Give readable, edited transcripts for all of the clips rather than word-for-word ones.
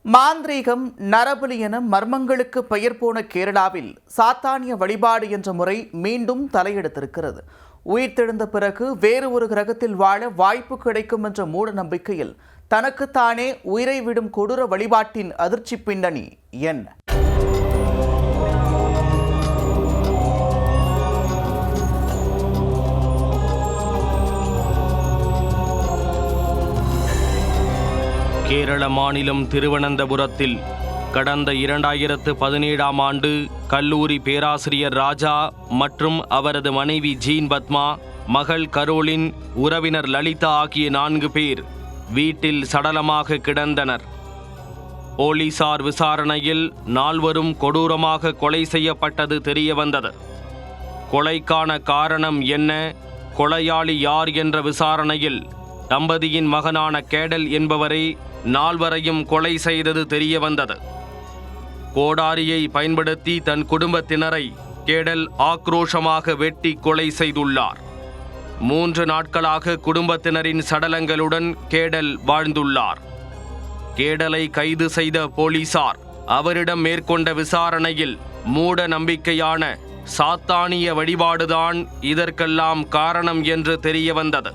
மாந்திரீகம், நரபலி என மர்மங்களுக்கு பெயர் போன கேரளாவில் சாத்தானிய வழிபாடு என்ற முறை மீண்டும் தலையெடுத்திருக்கிறது. உயிர்த்தெழுந்த பிறகு வேறு ஒரு கிரகத்தில் வாழ வாய்ப்பு கிடைக்கும் என்ற மூட நம்பிக்கையில் தனக்குத்தானே உயிரை விடும் கொடூர வழிபாட்டின் அதிர்ச்சி பின்னணி என்ன? கேரள மாநிலம் திருவனந்தபுரத்தில் கடந்த 2017ஆம் ஆண்டு கல்லூரி பேராசிரியர் ராஜா மற்றும் அவரது மனைவி ஜீன் பத்மா, மகள் கரோலின், உறவினர் லலிதா ஆகிய 4 பேர் வீட்டில் சடலமாக கிடந்தனர். போலீசார் விசாரணையில் 4வரும் கொடூரமாக கொலை செய்யப்பட்டது தெரியவந்தது. கொலைக்கான காரணம் என்ன, கொலையாளி யார் என்ற விசாரணையில் தம்பதியின் மகனான கேடல் என்பவரை 4வரையும் கொலை செய்தது தெரியவந்தது. கோடாரியை பயன்படுத்தி தன் குடும்பத்தினரை கேடல் ஆக்ரோஷமாக வெட்டி கொலை செய்துள்ளார். 3 நாட்களாக குடும்பத்தினரின் சடலங்களுடன் கேடல் வாழ்ந்துள்ளார். கேடலை கைது செய்த போலீசார் அவரிடம் மேற்கொண்ட விசாரணையில் மூட நம்பிக்கையான சாத்தானிய வழிபாடுதான் இதற்கெல்லாம் காரணம் என்று தெரியவந்தது.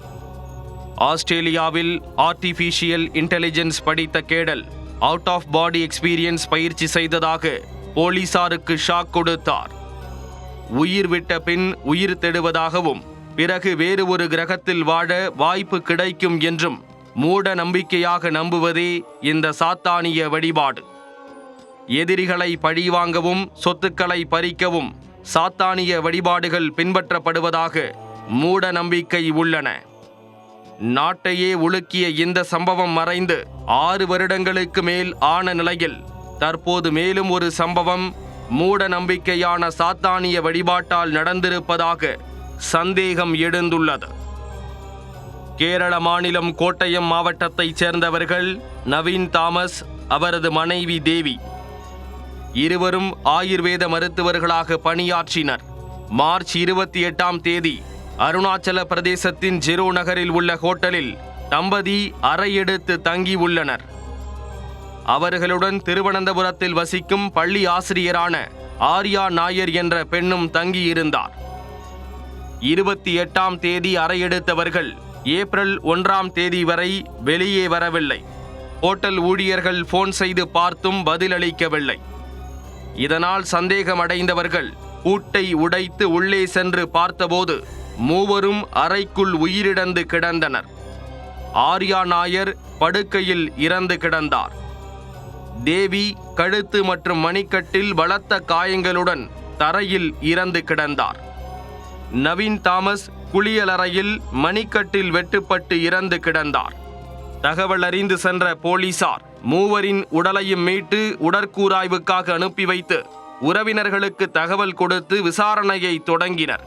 ஆஸ்திரேலியாவில் ஆர்டிஃபிஷியல் இன்டெலிஜென்ஸ் படித்த கேடல் அவுட் ஆஃப் பாடி எக்ஸ்பீரியன்ஸ் பயிற்சி செய்ததாக போலீசாருக்கு ஷாக் கொடுத்தார். உயிர் விட்ட பின் உயிர் தெழுவதாகவும் பிறகு வேறு ஒரு கிரகத்தில் வாழ வாய்ப்பு கிடைக்கும் என்றும் மூட நம்பிக்கையாக நம்புவதே இந்த சாத்தானிய வழிபாடு. எதிரிகளை பழிவாங்கவும் சொத்துக்களை பறிக்கவும் சாத்தானிய வழிபாடுகள் பின்பற்றப்படுவதாக மூட நம்பிக்கை உள்ளன. நாட்டையே உலுக்கிய இந்த சம்பவம் மறைந்து 6 வருடங்களுக்கு மேல் ஆன நிலையில் தற்போது மேலும் ஒரு சம்பவம் மூட நம்பிக்கையான சாத்தானிய வழிபாட்டால் நடந்திருப்பதாக சந்தேகம் எழுந்துள்ளது. கேரள மாநிலம் கோட்டயம் மாவட்டத்தைச் சேர்ந்தவர்கள் நவீன் தாமஸ், அவரது மனைவி தேவி. இருவரும் ஆயுர்வேத மருத்துவர்களாக பணியாற்றினர். மார்ச் 28ஆம் தேதி அருணாச்சல பிரதேசத்தின் ஜெரோ நகரில் உள்ள ஹோட்டலில் தம்பதி அறை எடுத்து தங்கி உள்ளனர். அவர்களுடன் திருவனந்தபுரத்தில் வசிக்கும் பள்ளி ஆசிரியரான ஆர்யா நாயர் என்ற பெண்ணும் தங்கியிருந்தார். 28ஆம் தேதி அறை எடுத்தவர்கள் ஏப்ரல் 1ஆம் தேதி வரை வெளியே வரவில்லை. ஹோட்டல் ஊழியர்கள் போன் செய்து பார்த்தும் பதிலளிக்கவில்லை. இதனால் சந்தேகமடைந்தவர்கள் பூட்டை உடைத்து உள்ளே சென்று பார்த்தபோது 3வரும் அறைக்குள் உயிரிழந்து கிடந்தனர். ஆர்யா நாயர் படுக்கையில் இறந்து கிடந்தார். தேவி கழுத்து மற்றும் மணிக்கட்டில் பலத்த காயங்களுடன் தரையில் இறந்து கிடந்தார். நவீன் தாமஸ் குளியலறையில் மணிக்கட்டில் வெட்டுப்பட்டு இறந்து கிடந்தார். தகவல் அறிந்து சென்ற போலீசார் 3வரின் உடலையும் மீட்டு உடற்கூராய்வுக்காக அனுப்பி வைத்து உறவினர்களுக்கு தகவல் கொடுத்து விசாரணையை தொடங்கினர்.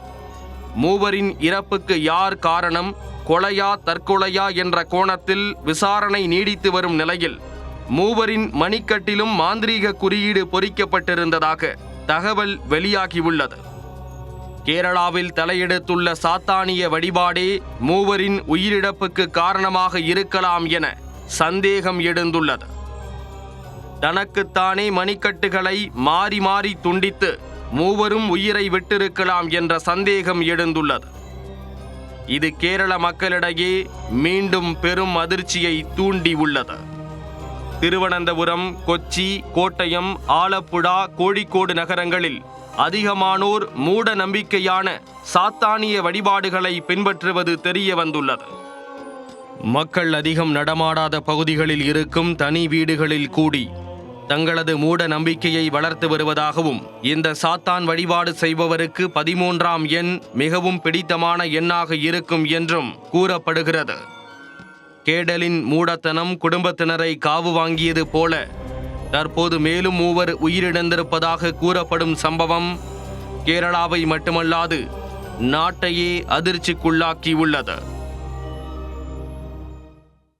3வரின் இறப்புக்கு யார் காரணம், கொலையா தற்கொலையா என்ற கோணத்தில் விசாரணை நீடித்து வரும் நிலையில் 3வரின் மணிக்கட்டிலும் மாந்திரீக குறியீடு பொறிக்கப்பட்டிருந்ததாக தகவல் வெளியாகியுள்ளது. கேரளாவில் தலையெடுத்துள்ள சாத்தானிய வழிபாடே 3வரின் உயிரிழப்புக்கு காரணமாக இருக்கலாம் என சந்தேகம் எழுந்துள்ளது. தனக்குத்தானே மணிக்கட்டுகளை மாறி மாறி துண்டித்து 3வரும் உயிரை விட்டிருக்கலாம் என்ற சந்தேகம் எழுந்துள்ளது. இது கேரள மக்களிடையே மீண்டும் பெரும் அதிர்ச்சியை தூண்டி உள்ளது. திருவனந்தபுரம், கொச்சி, கோட்டயம், ஆலப்புழா, கோழிக்கோடு நகரங்களில் அதிகமானோர் மூட நம்பிக்கையான சாத்தானிய வழிபாடுகளை பின்பற்றுவது தெரிய வந்துள்ளது. மக்கள் அதிகம் நடமாடாத பகுதிகளில் இருக்கும் தனி வீடுகளில் கூடி தங்களது மூட நம்பிக்கையை வளர்த்து வருவதாகவும், இந்த சாத்தான் வழிபாடு செய்பவருக்கு 13ஆம் எண் மிகவும் பிடித்தமான எண்ணாக இருக்கும் என்றும் கூறப்படுகிறது. கேடலின் மூடத்தனம் குடும்பத்தினரை காவு வாங்கியது போல தற்போது மேலும் 3 உயிரிழந்திருப்பதாக கூறப்படும் சம்பவம் கேரளாவை மட்டுமல்லாது நாட்டையே அதிர்ச்சிக்குள்ளாக்கியுள்ளது.